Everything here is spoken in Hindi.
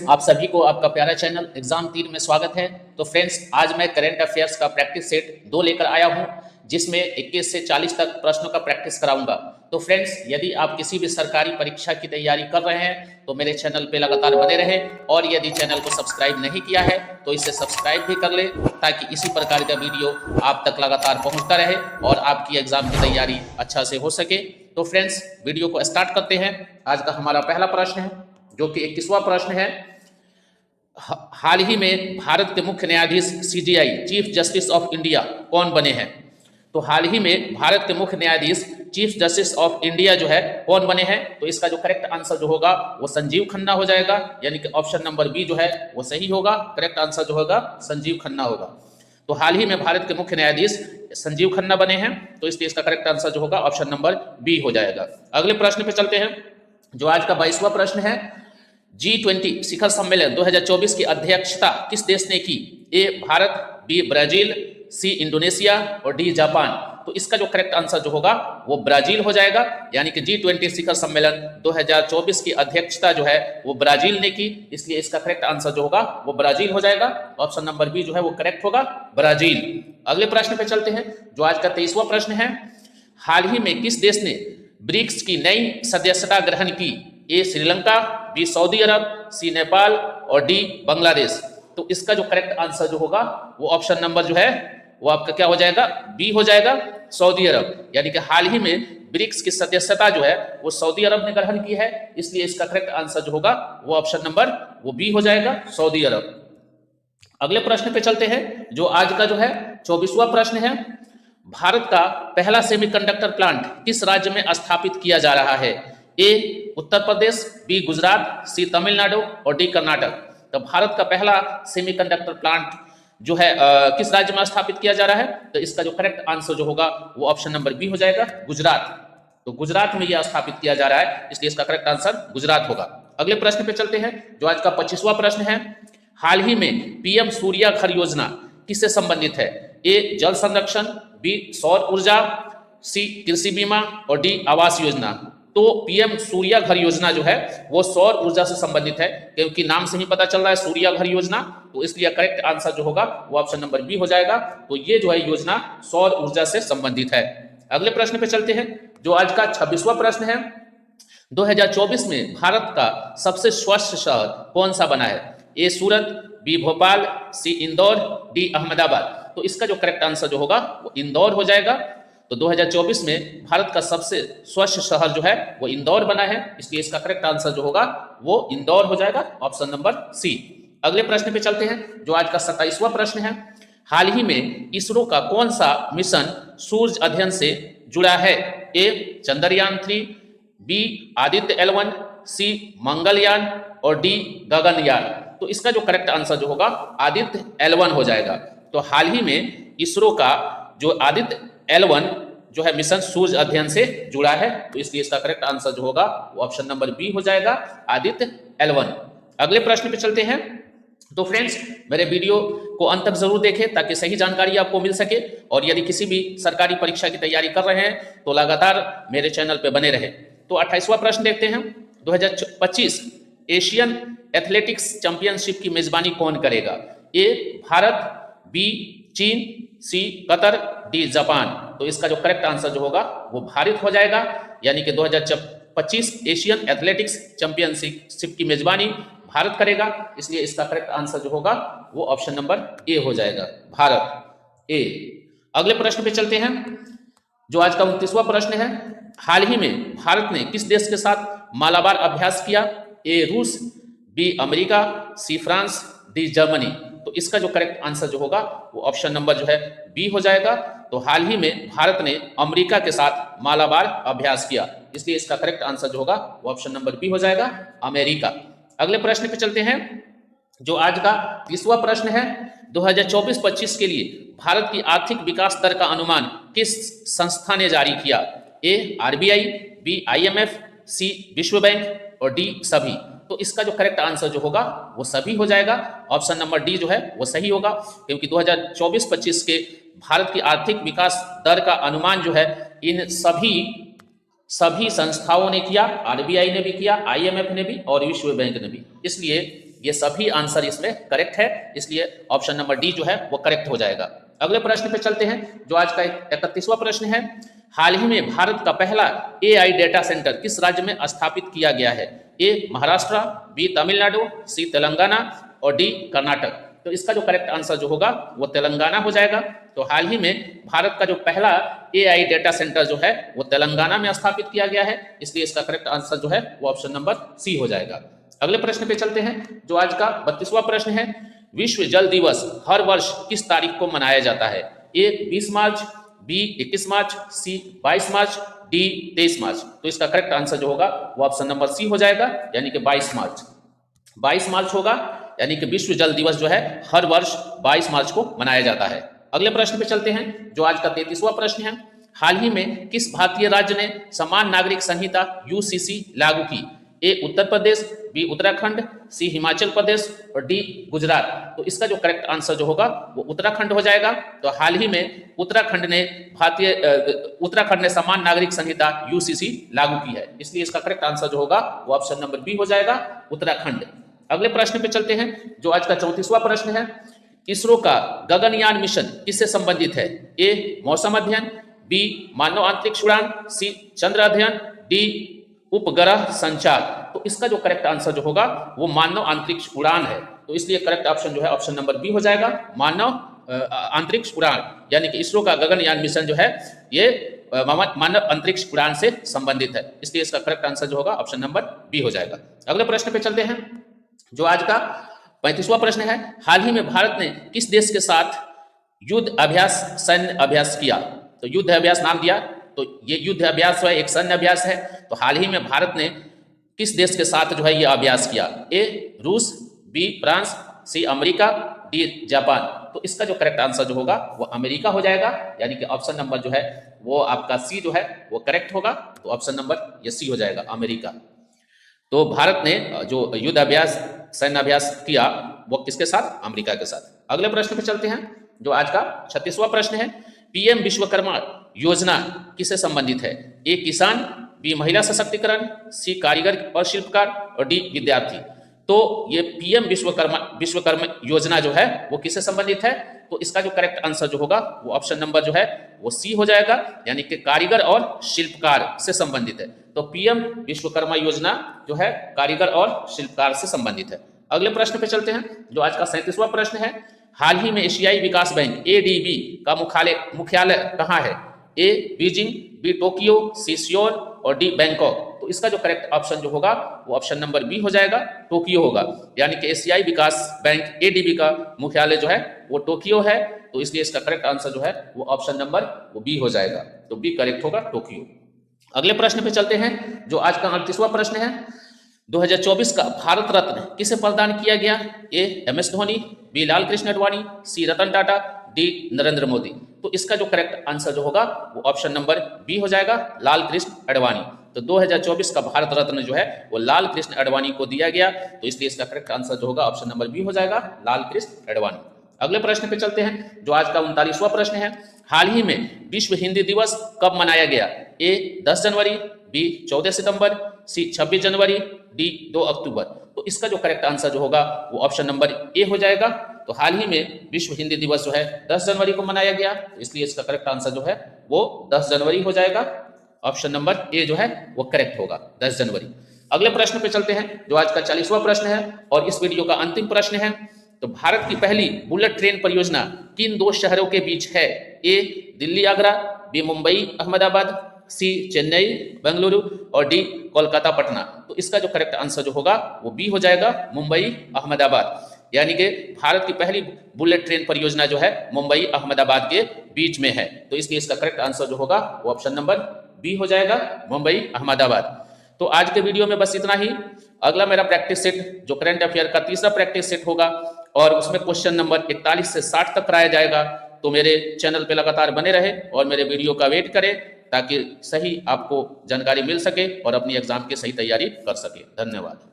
आप सभी को आपका प्यारा चैनल एग्जाम 3 में स्वागत है। तो फ्रेंड्स, आज मैं करंट अफेयर्स का प्रैक्टिस सेट 2 लेकर आया हूं, जिसमें 21 से 40 तक प्रश्नों का प्रैक्टिस कराऊंगा। तो फ्रेंड्स, यदि आप किसी भी सरकारी परीक्षा की तैयारी कर रहे हैं तो मेरे चैनल पे लगातार बने रहें, और यदि चैनल को सब्सक्राइब नहीं किया है तो इसे सब्सक्राइब भी कर ले, ताकि इसी प्रकार का वीडियो आप तक लगातार पहुंचता रहे और आपकी एग्जाम की तैयारी अच्छा से हो सके। तो फ्रेंड्स, वीडियो को स्टार्ट करते हैं। आज का हमारा पहला प्रश्न है, जो कि 21वां प्रश्न है। हाल ही में भारत के मुख्य न्यायाधीश CJI chief justice of India कौन बने हैं? तो हाल ही में भारत के मुख्य न्यायाधीश चीफ जस्टिस ऑफ इंडिया जो है कौन बने हैं? तो इसका जो करेक्ट आंसर जो होगा वो संजीव खन्ना हो जाएगा, यानी कि ऑप्शन नंबर बी जो है वो सही होगा। करेक्ट आंसर जो होगा संजीव खन्ना होगा। तो हाल ही में भारत के मुख्य न्यायाधीश संजीव खन्ना बने हैं, तो इसलिए इसका करेक्ट आंसर जो होगा ऑप्शन नंबर बी हो जाएगा। अगले प्रश्न पे चलते हैं, जो आज का 22वां प्रश्न है। G20 शिखर सम्मेलन 2024 की अध्यक्षता किस देश ने की? A Bharat, B Brazil, C Indonesia और डी जापान। तो इसका जो करेक्ट आंसर जो होगा वो ब्राजील हो जाएगा, यानी कि G20 शिखर सम्मेलन 2024 की अध्यक्षता जो है वो ब्राजील ने की, इसलिए इसका करेक्ट आंसर जो होगा वो ब्राजील हो जाएगा। ऑप्शन नंबर बी जो है वो करेक्ट होगा, ब्राजील। अगले प्रश्न पे चलते हैं, जो आज का 23वां प्रश्न है। हाल ही में किस देश ने ब्रिक्स की नई सदस्यता ग्रहण की? ए श्रीलंका, बी सऊदी अरब, सी नेपाल और डी बांग्लादेश। तो इसका जो करेक्ट आंसर जो होगा वो ऑप्शन नंबर जो है वो आपका क्या हो जाएगा? बी हो जाएगा, सऊदी अरब। यानी कि हाल ही में ब्रिक्स की सदस्यता जो है वो सऊदी अरब ने ग्रहण की है, इसलिए इसका करेक्ट आंसर जो होगा वो ऑप्शन नंबर वो बी हो जाएगा, सऊदी अरब। अगले प्रश्न पे चलते हैं, जो आज का जो है 24वां प्रश्न है। भारत का पहला सेमीकंडक्टर प्लांट किस राज्य में स्थापित किया जा रहा है? ए उत्तर प्रदेश, बी गुजरात, सी तमिलनाडु और डी कर्नाटक। तो भारत का पहला सेमीकंडक्टर प्लांट जो है किस राज्य में स्थापित किया जा रहा है? तो इसका जो करेक्ट आंसर जो होगा वो ऑप्शन नंबर बी हो जाएगा, गुजरात। तो गुजरात में यह स्थापित किया जा रहा है, इसलिए इसका करेक्ट आंसर गुजरात होगा। अगले प्रश्न पे चलते हैं, जो आज का 25वां प्रश्न है। हाल ही में पीएम सूर्या घर योजना किससे संबंधित है? ए जल संरक्षण, बी सौर ऊर्जा, सी कृषि बीमा और डी आवास योजना। तो पीएम सूर्या घर योजना जो है वो सौर ऊर्जा से संबंधित है, क्योंकि नाम से ही पता चल रहा है सूर्या घर योजना, तो इसलिए करेक्ट आंसर जो होगा वो ऑप्शन नंबर बी हो जाएगा। तो ये जो है योजना सौर ऊर्जा से संबंधित है। अगले प्रश्न पे चलते हैं, जो आज का 26वां प्रश्न है। 2024 में भारत का सबसे स्वच्छ शहर कौन सा बना है? ए सूरत, बी भोपाल, सी इंदौर, डी अहमदाबाद। तो इसका जो करेक्ट आंसर जो होगा वो इंदौर हो जाएगा। तो 2024 में भारत का सबसे स्वच्छ शहर जो है वो इंदौर बना है, इसलिए इसका करेक्ट आंसर जो होगा वो इंदौर हो जाएगा, ऑप्शन नंबर सी। अगले प्रश्न पे चलते हैं, जो आज का 27वां प्रश्न है। हाल ही में इसरो का कौन सा मिशन सूर्य अध्ययन से जुड़ा है? ए चंद्रयान 3, बी आदित्य L1, सी मंगलयान और डी गगनयान। तो इसका जो करेक्ट आंसर जो होगा आदित्य L1 हो जाएगा। तो हाल ही में इसरो का जो आदित्य L1 जो है मिशन सूर्य अध्ययन से जुड़ा है, तो इसलिए इसका करेक्ट आंसर जो होगा वो ऑप्शन नंबर बी हो जाएगा, आदित्य L1। अगले प्रश्न पे चलते हैं। तो फ्रेंड्स, मेरे वीडियो को अंत तक जरूर देखें, ताकि सही जानकारी आपको मिल सके, और यदि किसी भी सरकारी परीक्षा की तैयारी कर रहे हैं तो लगातार मेरे चैनल पे बने रहे। तो 28वां प्रश्न देखते हैं। 2025 एशियन एथलेटिक्स चैंपियनशिप की मेजबानी कौन करेगा? ए भारत, बी चीन, सी कतर, डी जापान। तो इसका जो करेक्ट आंसर जो होगा वो भारत हो जाएगा, यानी कि 2025 एशियन एथलेटिक्स चैंपियनशिप की मेजबानी भारत करेगा, इसलिए इसका करेक्ट आंसर जो होगा वो ऑप्शन नंबर ए हो जाएगा, भारत, ए। अगले प्रश्न पे चलते हैं, जो आज का 29वां प्रश्न है। हाल ही में भारत ने किस देश के साथ मालाबार अभ्यास किया? ए रूस, B America, C France, D Germany. तो इसका जो करेक्ट आंसर जो होगा वो ऑप्शन नंबर जो है बी हो जाएगा। तो हाल ही में भारत ने अमेरिका के साथ मालाबार अभ्यास किया, इसलिए इसका करेक्ट आंसर जो होगा वो ऑप्शन नंबर बी हो जाएगा, अमेरिका। अगले प्रश्न पे चलते हैं, जो आज का 30वां प्रश्न है। 2024-25 के लिए भारत की आर्थिक विकास दर का अनुमान किस संस्था ने जारी किया? ए आरबीआई, बी IMF, सी विश्व बैंक और डी सभी। तो इसका जो करेक्ट आंसर जो होगा वो सभी हो जाएगा, ऑप्शन नंबर डी जो है वो सही होगा, क्योंकि 2024-25 के भारत की आर्थिक विकास दर का अनुमान जो है इन सभी संस्थाओं ने किया, आरबीआई ने भी किया, IMF ने भी और विश्व बैंक ने भी, इसलिए ये सभी आंसर इसमें करेक्ट है, इसलिए ऑप्शन नंबर डी जो है वो करेक्ट हो जाएगा। अगले प्रश्न पे चलते हैं, जो आज का 31वां प्रश्न है। हाल ही में भारत का पहला AI डेटा सेंटर किस राज्य में स्थापित किया गया है? ए महाराष्ट्र, बी तमिलनाडु, सी तेलंगाना और डी कर्नाटक। तो इसका जो करेक्ट आंसर जो होगा वो तेलंगाना हो जाएगा। तो हाल ही में भारत का जो पहला AI डेटा सेंटर जो है वो तेलंगाना में स्थापित किया गया है, इसलिए इसका करेक्ट आंसर जो है वो ऑप्शन नंबर सी हो जाएगा। अगले प्रश्न पे चलते हैं, जो आज का 32वां प्रश्न है। विश्व जल दिवस हर वर्ष किस तारीख को मनाया जाता है? ए 20 मार्च, बी 21 मार्च, सी 22 मार्च, डी 23 मार्च। तो इसका करेक्ट आंसर जो होगा वो ऑप्शन नंबर सी हो जाएगा, यानी कि 22 मार्च। 22 मार्च होगा, यानी कि विश्व जल दिवस जो है हर वर्ष 22 मार्च को मनाया जाता है। अगले प्रश्न पे चलते हैं, जो आज का 33वां प्रश्न है। हाल ही में किस भारतीय राज्य ने समान नागरिक संहिता UCC लागू की? ए उत्तर प्रदेश, बी उत्तराखंड, सी हिमाचल प्रदेश और डी गुजरात। तो इसका जो करेक्ट आंसर जो होगा वो उत्तराखंड हो जाएगा। तो हाल ही में उत्तराखंड ने समान नागरिक संहिता UCC लागू की है, इसलिए इसका करेक्ट आंसर जो होगा वो ऑप्शन नंबर बी हो जाएगा, उत्तराखंड। अगले प्रश्न पे चलते हैं, जो आज का 34वां प्रश्न है। इसरो का गगनयान मिशन किससे संबंधित है? ए मौसम अध्ययन, बी मानव अंतरिक्ष उड़ान, सी चंद्र अध्ययन, डी उपग्रह संचार। तो इसका जो करेक्ट आंसर जो होगा वो मानव अंतरिक्ष उड़ान है, तो इसलिए करेक्ट ऑप्शन जो है ऑप्शन नंबर बी हो जाएगा, मानव अंतरिक्ष उड़ान। यानी कि इसरो का गगनयान मिशन जो है ये मानव अंतरिक्ष उड़ान से संबंधित है, इसलिए इसका करेक्ट आंसर जो होगा ऑप्शन नंबर बी हो जाएगा। अगले प्रश्न पे चलते हैं, जो आज का 35वां प्रश्न है। हाल ही में भारत ने किस देश के साथ युद्ध अभ्यास, सैन्य अभ्यास किया? तो युद्ध अभ्यास नाम दिया, तो ये युद्ध अभ्यास है, एक सैन्य अभ्यास है। तो हाल ही में भारत ने किस देश के साथ जो है ये अभ्यास किया? ए रूस, B France, C America, D Japan. तो इसका जो करेक्ट आंसर जो होगा वो अमेरिका हो जाएगा, यानी कि ऑप्शन नंबर जो है वो आपका सी जो है वो करेक्ट होगा। तो ऑप्शन नंबर ये सी हो जाएगा, अमेरिका। तो भारत ने जो युद्ध अभ्यास, सैन्य अभ्यास किया वो किसके साथ? अमेरिका के साथ। अगले प्रश्न पे चलते हैं, जो आज का 36वां प्रश्न है। PM विश्वकर्मा योजना किससे संबंधित है? ए किसान, बी महिला सशक्तिकरण, सी कारीगर और शिल्पकार और डी विद्यार्थी। तो ये PM विश्वकर्मा योजना जो है वो किससे संबंधित है? तो इसका जो करेक्ट आंसर जो होगा वो ऑप्शन नंबर जो है वो सी हो जाएगा, यानी कि कारीगर और शिल्पकार से संबंधित है। तो PM विश्वकर्मा योजना जो है कारीगर और शिल्पकार से संबंधित है। अगले प्रश्न पे चलते हैं, जो आज का 37वां प्रश्न है। हाल ही में एशियाई विकास बैंक ADB का मुख्यालय कहाँ है? ए Beijing, B Tokyo, C Seoul और डी बैंकॉक। तो इसका जो करेक्ट ऑप्शन जो होगा वो ऑप्शन नंबर बी हो जाएगा, टोक्यो होगा। यानी कि एशियाई विकास बैंक ADB का मुख्यालय जो है वो टोक्यो है, तो इसलिए इसका करेक्ट आंसर जो है वो ऑप्शन नंबर वो बी हो जाएगा। तो बी करेक्ट होगा, टोक्यो। अगले प्रश्न पे चलते हैं, जो आज का 38वां प्रश्न है। 2024 का भारत रत्न किसे प्रदान किया गया? ए MS धोनी, बी लाल कृष्ण अडवाणी, सी रतन टाटा, डी नरेंद्र मोदी। तो इसका जो करेक्ट आंसर जो होगा वो ऑप्शन नंबर बी हो जाएगा, लाल कृष्ण अडवाणी। तो 2024 का भारत रत्न जो है वो लाल कृष्ण अडवाणी को दिया गया, तो इसलिए इसका करेक्ट आंसर जो होगा ऑप्शन नंबर बी हो जाएगा, लाल कृष्ण अडवाणी। अगले प्रश्न पे चलते हैं, जो आज का 39वां प्रश्न है। हाल ही में विश्व हिंदी दिवस कब मनाया गया? ए 10 जनवरी, बी 14 सितंबर, सी 26 जनवरी, डी 2 अक्टूबर। तो इसका जो करेक्ट आंसर जो होगा वो ऑप्शन नंबर ए हो जाएगा। तो हाल ही में विश्व हिंदी दिवस जो है 10 जनवरी को मनाया गया, तो इसलिए इसका करेक्ट आंसर जो है वो 10 जनवरी हो जाएगा। ऑप्शन नंबर ए जो है वो करेक्ट होगा, 10 जनवरी। अगले प्रश्न पे चलते हैं, जो आज का 40वां प्रश्न है और इस वीडियो का अंतिम प्रश्न है। तो भारत की पहली बुलेट ट्रेन परियोजना किन 2 शहरों के बीच है? ए दिल्ली आगरा, बी मुंबई अहमदाबाद, सी चेन्नई बेंगलुरु और डी कोलकाता पटना। तो इसका जो करेक्ट आंसर जो होगा वो बी हो जाएगा, मुंबई अहमदाबाद। यानी कि भारत की पहली बुलेट ट्रेन परियोजना जो है मुंबई अहमदाबाद के बीच में है, तो इसलिए इसका करेक्ट आंसर जो होगा वो ऑप्शन नंबर बी हो जाएगा, मुंबई अहमदाबाद। तो आज के वीडियो में बस इतना ही। अगला मेरा प्रैक्टिस सेट जो करंट अफेयर का तीसरा प्रैक्टिस सेट होगा और उसमें क्वेश्चन नंबर 41 से 60 तक कराया जाएगा। तो मेरे चैनल पे लगातार बने रहे और मेरे वीडियो का वेट करें, ताकि सही आपको जानकारी मिल सके और अपनी एग्जाम की सही तैयारी कर सके। धन्यवाद।